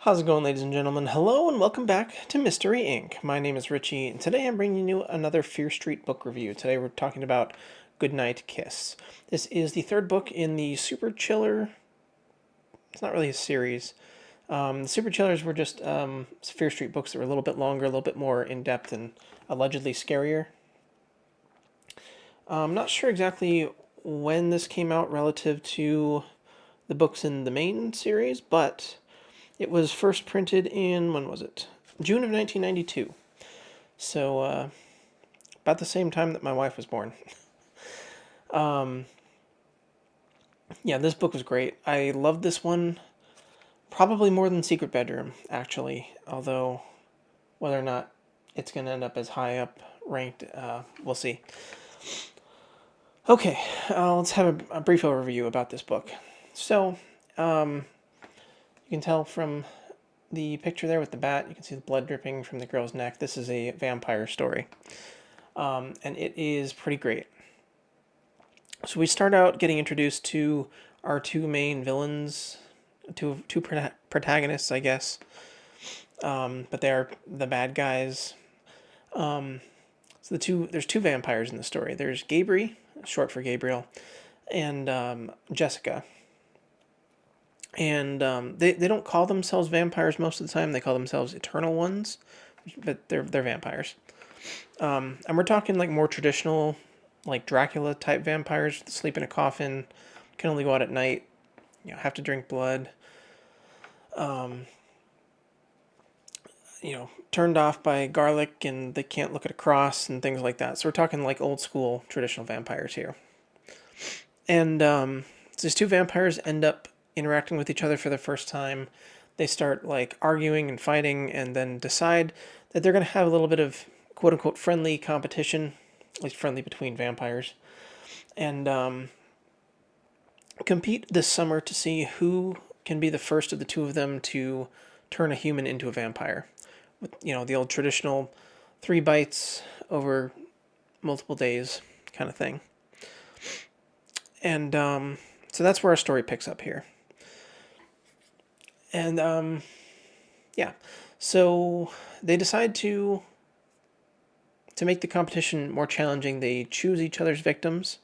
How's it going, ladies and gentlemen? Hello and welcome back to Mystery Inc. My name is Richie, and today I'm bringing you another Fear Street book review. Today we're talking about Goodnight Kiss. This is the third book in the Super Chiller. It's not really a series. The Super Chillers were just Fear Street books that were a little bit longer, a little bit more in depth, and allegedly scarier. I'm not sure exactly when this came out relative to the books in the main series, but it was first printed in, when was it? June of 1992. So, about the same time that my wife was born. Um, yeah, this book was great. I loved this one probably more than Secret Bedroom, actually. Although, whether or not it's going to end up as high up ranked, we'll see. Okay, let's have a brief overview about this book. So, you can tell from the picture there with the bat, you can see the blood dripping from the girl's neck. This is a vampire story. And it is pretty great. So we start out getting introduced to our two main villains, two protagonists, I guess. But they are the bad guys. So there's two vampires in the story. There's Gabriel, short for Gabriel, and Jessica. And they don't call themselves vampires most of the time. They call themselves Eternal Ones, but they're vampires. And we're talking like more traditional, like Dracula type vampires, sleep in a coffin, can only go out at night, have to drink blood, turned off by garlic, and they can't look at a cross and things like that. So we're talking like old school traditional vampires here. And these two vampires end up interacting with each other for the first time. They start like arguing and fighting, and then decide that they're going to have a little bit of quote unquote friendly competition, at least friendly between vampires, and compete this summer to see who can be the first of the two of them to turn a human into a vampire. With, the old traditional 3 bites over multiple days kind of thing. And so that's where our story picks up here. And yeah, so they decide to make the competition more challenging. They choose each other's victims,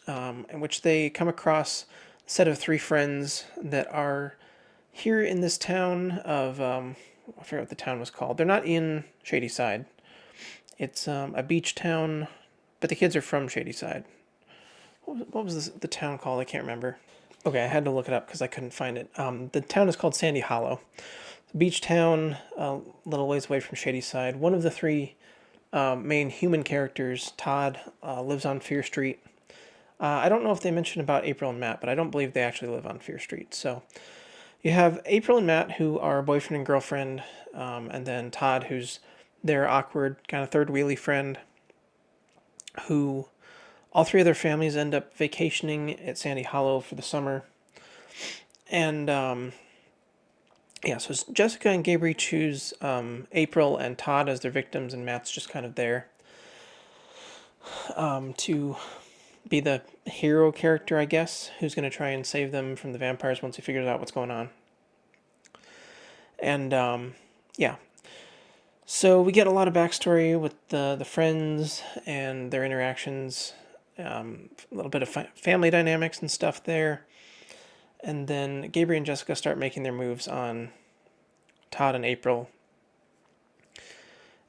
in which they come across a set of 3 friends that are here in this town of I forget what the town was called. They're not in Shadyside. It's a beach town, but the kids are from Shadyside. What was the town called? I can't remember. Okay, I had to look it up because I couldn't find it. The town is called Sandy Hollow. Beach town, a little ways away from Shadyside. One of the 3 main human characters, Todd, lives on Fear Street. I don't know if they mentioned about April and Matt, but I don't believe they actually live on Fear Street. So you have April and Matt, who are boyfriend and girlfriend, and then Todd, who's their awkward kind of third wheelie friend, who all 3 of their families end up vacationing at Sandy Hollow for the summer. And yeah, so Jessica and Gabriel choose April and Todd as their victims, and Matt's just kind of there to be the hero character, I guess, who's going to try and save them from the vampires once he figures out what's going on. And yeah, so we get a lot of backstory with the friends and their interactions, a little bit of family dynamics and stuff there. And then Gabriel and Jessica start making their moves on Todd and April.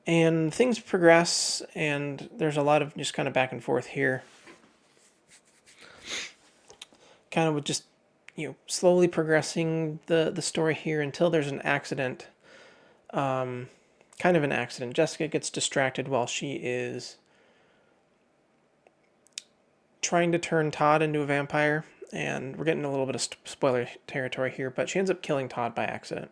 And things progress, and there's a lot of just kind of back and forth here. Kind of with just, slowly progressing the story here until there's an accident. Kind of an accident. Jessica gets distracted while she is trying to turn Todd into a vampire. And we're getting a little bit of spoiler territory here, but she ends up killing Todd by accident.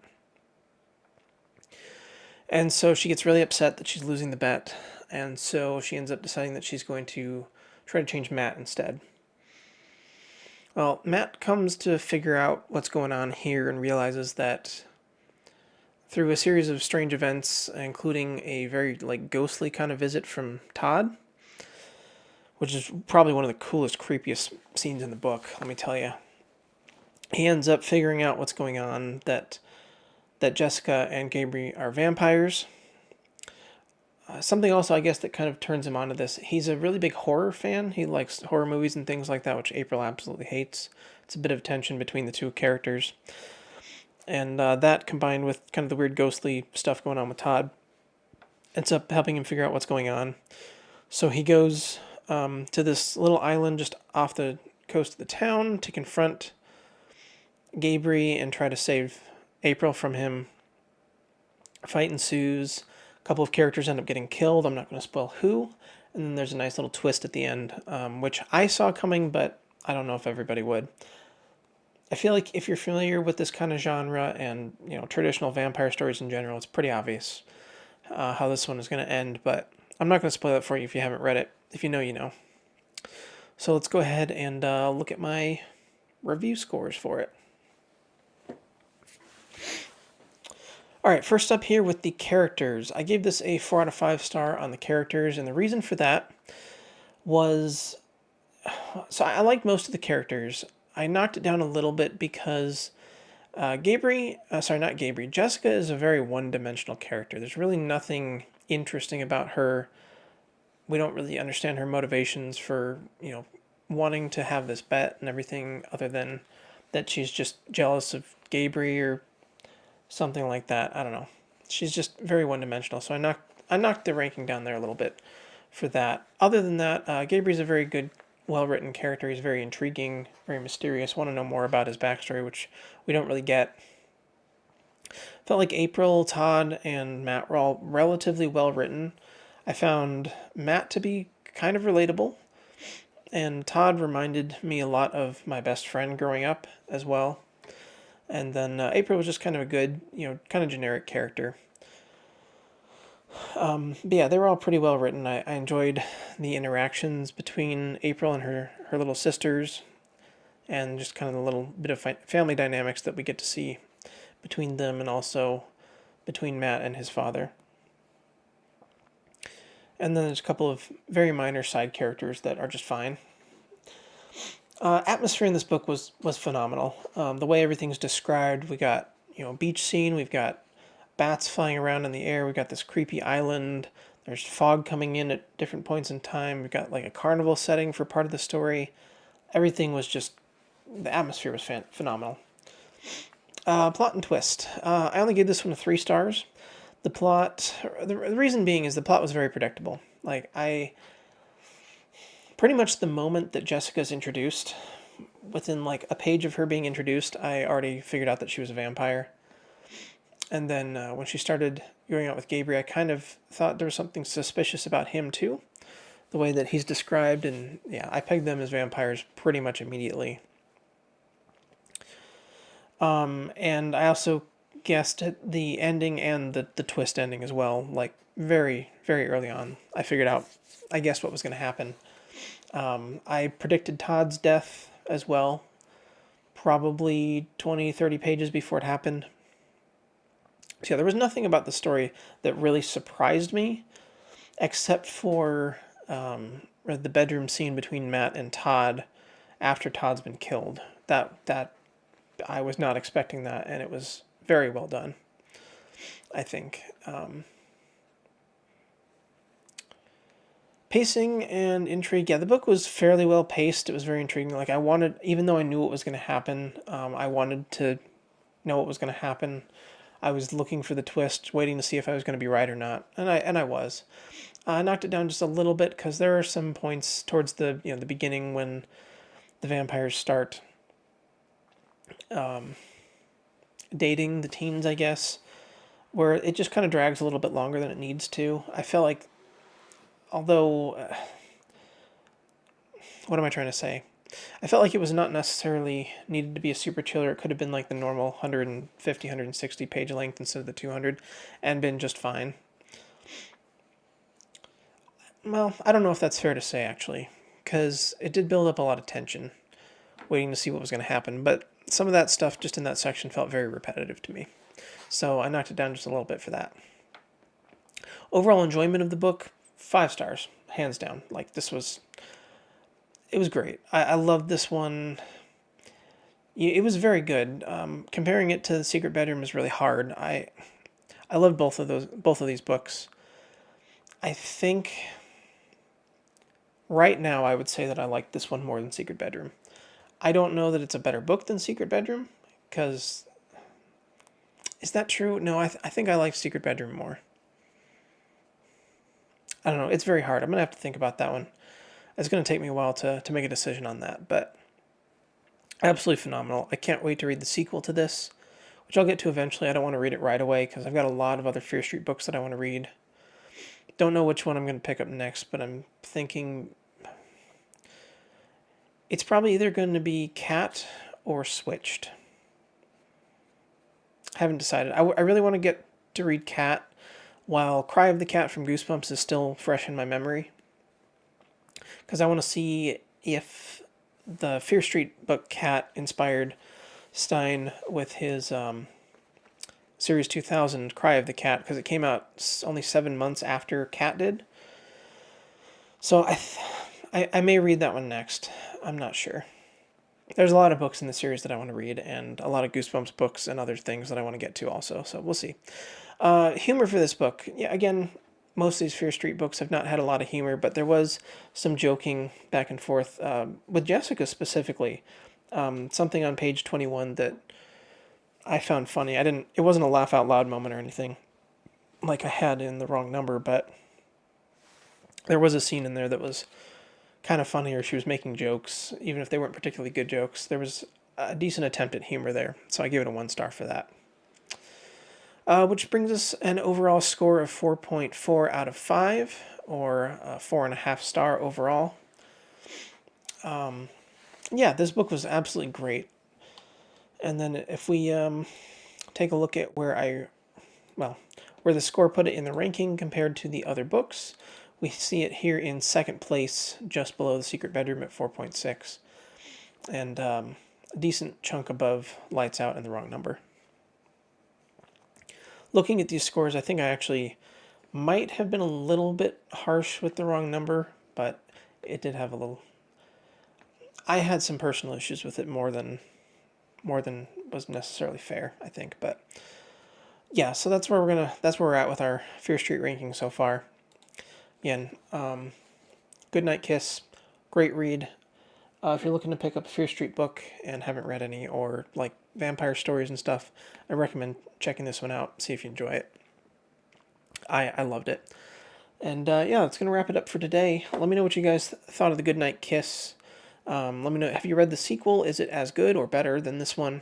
And so she gets really upset that she's losing the bet. And so she ends up deciding that she's going to try to change Matt instead. Well, Matt comes to figure out what's going on here and realizes that through a series of strange events, including a very ghostly kind of visit from Todd, which is probably one of the coolest, creepiest scenes in the book, let me tell you. He ends up figuring out what's going on, that that Jessica and Gabriel are vampires. Something also, I guess, that kind of turns him onto this. He's a really big horror fan. He likes horror movies and things like that, which April absolutely hates. It's a bit of tension between the two characters. And that combined with kind of the weird ghostly stuff going on with Todd ends up helping him figure out what's going on. So he goes to this little island just off the coast of the town to confront Gabriel and try to save April from him. A fight ensues. A couple of characters end up getting killed. I'm not going to spoil who. And then there's a nice little twist at the end, which I saw coming, but I don't know if everybody would. I feel like if you're familiar with this kind of genre and traditional vampire stories in general, it's pretty obvious how this one is going to end. But I'm not going to spoil it for you if you haven't read it. If you know, you know. So let's go ahead and look at my review scores for it. All right, first up here with the characters. I gave this a 4 out of 5 star on the characters, and the reason for that was, so I liked most of the characters. I knocked it down a little bit because Jessica is a very one-dimensional character. There's really nothing interesting about her. We don't really understand her motivations for, wanting to have this bet and everything, other than that she's just jealous of Gabriel or something like that. I don't know. She's just very one-dimensional, so I knocked the ranking down there a little bit for that. Other than that, Gabriel's a very good, well-written character. He's very intriguing, very mysterious. Want to know more about his backstory, which we don't really get. Felt like April, Todd, and Matt were all relatively well-written. I found Matt to be kind of relatable, and Todd reminded me a lot of my best friend growing up as well. And then April was just kind of a good, kind of generic character. But yeah, they were all pretty well written. I enjoyed the interactions between April and her little sisters, and just kind of the little bit of family dynamics that we get to see between them, and also between Matt and his father. And then there's a couple of very minor side characters that are just fine. Atmosphere in this book was phenomenal. The way everything's described, we got a beach scene, we've got bats flying around in the air, we've got this creepy island. There's fog coming in at different points in time. We've got like a carnival setting for part of the story. Everything was just, the atmosphere was phenomenal. Plot and twist. I only gave this one 3 stars. The plot, the reason being is the plot was very predictable. Pretty much the moment that Jessica's introduced, within like a page of her being introduced, I already figured out that she was a vampire. And then when she started going out with Gabriel, I kind of thought there was something suspicious about him too. The way that he's described, and yeah, I pegged them as vampires pretty much immediately. And I also guessed the ending and the twist ending as well, like very, very early on. I figured out, I guessed what was going to happen. I predicted Todd's death as well, probably 20, 30 pages before it happened. So yeah, there was nothing about the story that really surprised me, except for the bedroom scene between Matt and Todd after Todd's been killed. That I was not expecting that, and it was very well done, I think. Pacing and intrigue. Yeah, the book was fairly well paced. It was very intriguing. Like, I wanted, even though I knew what was going to happen, I wanted to know what was going to happen. I was looking for the twist, waiting to see if I was going to be right or not, and I was. I knocked it down just a little bit because there are some points towards the the beginning when the vampires start dating the teens, I guess, where it just kind of drags a little bit longer than it needs to. I felt like, although, what am I trying to say? I felt like it was not necessarily needed to be a super chiller. It could have been like the normal 150, 160 page length instead of the 200 and been just fine. Well, I don't know if that's fair to say, actually, because it did build up a lot of tension, waiting to see what was going to happen, but some of that stuff just in that section felt very repetitive to me. So I knocked it down just a little bit for that. Overall enjoyment of the book, 5 stars, hands down. Like, it was great. I loved this one. It was very good. Comparing it to The Secret Bedroom is really hard. I love both of these books. I think right now I would say that I like this one more than Secret Bedroom. I don't know that it's a better book than Secret Bedroom, because is that true? No, I think I like Secret Bedroom more. I don't know. It's very hard. I'm gonna have to think about that one. It's gonna take me a while to make a decision on that, but absolutely phenomenal. I can't wait to read the sequel to this, which I'll get to eventually. I don't want to read it right away because I've got a lot of other Fear Street books that I want to read. Don't know which one I'm going to pick up next, but I'm thinking it's probably either going to be Cat or Switched. I haven't decided. I really want to get to read Cat while Cry of the Cat from Goosebumps is still fresh in my memory, because I want to see if the Fear Street book Cat inspired Stein with his Series 2000 Cry of the Cat, because it came out only 7 months after Cat did. So I may read that one next. I'm not sure. There's a lot of books in the series that I want to read, and a lot of Goosebumps books and other things that I want to get to also. So we'll see. Humor for this book. Yeah, again, most of these Fear Street books have not had a lot of humor, but there was some joking back and forth with Jessica specifically. Something on page 21 that I found funny. I didn't. It wasn't a laugh out loud moment or anything like I had in The Wrong Number, but there was a scene in there that was kind of funny, or she was making jokes, even if they weren't particularly good jokes. There was a decent attempt at humor there, so I give it a 1 star for that. Which brings us an overall score of 4.4 out of 5, or a 4.5 star overall. Yeah, this book was absolutely great. And then if we take a look at where the score put it in the ranking compared to the other books, we see it here in second place, just below The Secret Bedroom at 4.6, and a decent chunk above Lights Out and The Wrong Number. Looking at these scores, I think I actually might have been a little bit harsh with The Wrong Number, but it did have a little. I had some personal issues with it more than was necessarily fair, I think. But yeah, so that's where we're at with our Fear Street ranking so far. Again, Goodnight Kiss, great read. If you're looking to pick up a Fear Street book and haven't read any, or like vampire stories and stuff, I recommend checking this one out. See if you enjoy it. I loved it. And yeah, that's gonna wrap it up for today. Let me know what you guys thought of the Goodnight Kiss. Let me know. Have you read the sequel? Is it as good or better than this one?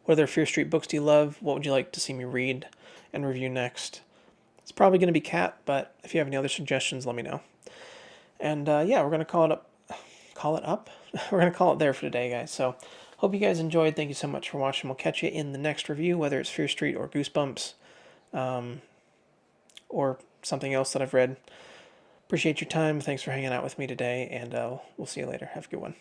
What other Fear Street books do you love? What would you like to see me read and review next? It's probably going to be Cat, but if you have any other suggestions, let me know. And yeah, we're going to call it up. Call it up? We're going to call it there for today, guys. So hope you guys enjoyed. Thank you so much for watching. We'll catch you in the next review, whether it's Fear Street or Goosebumps, or something else that I've read. Appreciate your time. Thanks for hanging out with me today, and we'll see you later. Have a good one.